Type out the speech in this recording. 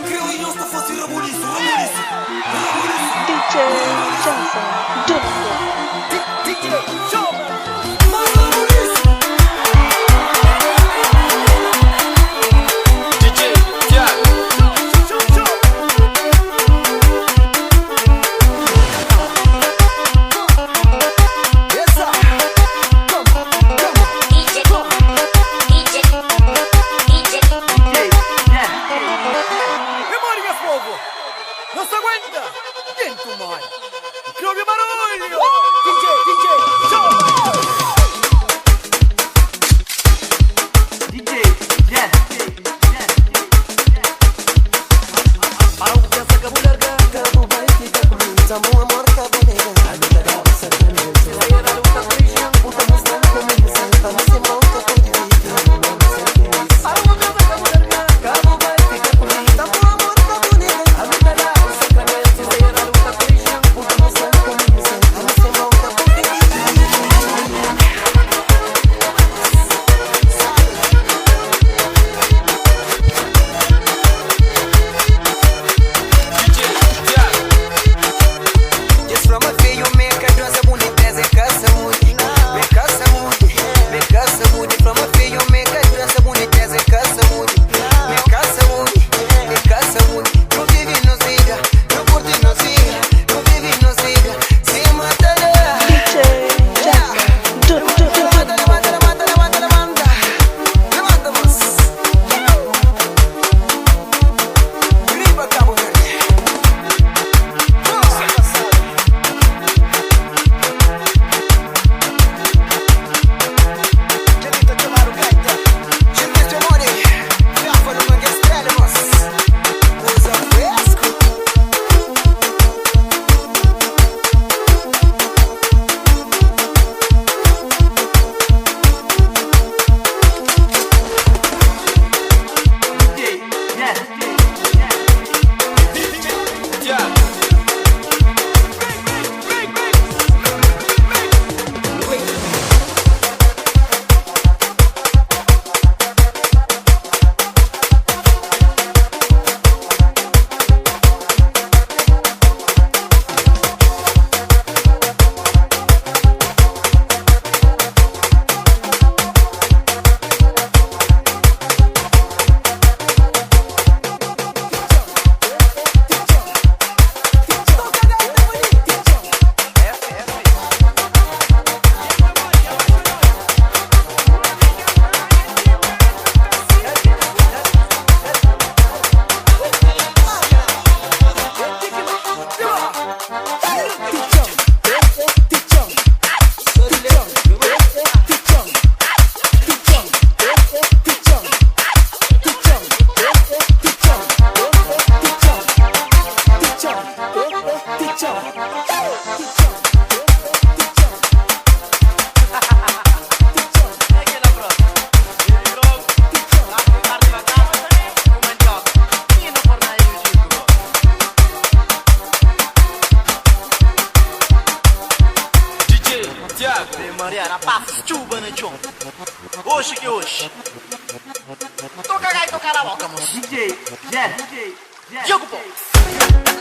Crio io sto fossi Romulisu, Romulisu, Romulisu. DJ Jazza Dunque. DJ Showman, ma Romulisu. DJ Tiago. Yes sir. Come on. DJ Memoria fuoco. Non si aguanta. Niente mai. Claudio Maroglio. DJ Showman. DJ Yes. Aku biasa kamu larga, kamu baik kita perlu tamu amor kamu nega. Aku tak ada bisa kamu. Saya dah lupa Christian, bukan Muslim kamu misal, kamu semau kamu diri. Aku biasa kamu larga, kamu baik kita perlu tamu amor kamu nega. Aku tak ada bisa kamu. Saya dah lupa Christian, bukan Muslim kamu misal, kamu semau kamu diri. Just from a feel you make a dress a moody, there's a cuss a moody, make us a moody, make us a moody. From a feel you make a dress a moody, there's a cuss a moody, make us a moody, make us a moody. No vivi no zida, no curti no zida, no vivi no zida. Se matala, DJ Jazza Dunque. levanta mas. Gripa Cabo Verde. Genito chiamare gaita, Silvestro Mori, Fiafano Mangastrelle mas. Usa fresco. Maria, rapaz, chuva no chão. Oxe que oxe. Toca aí, toca na boca, moço. DJ, Diogo Box.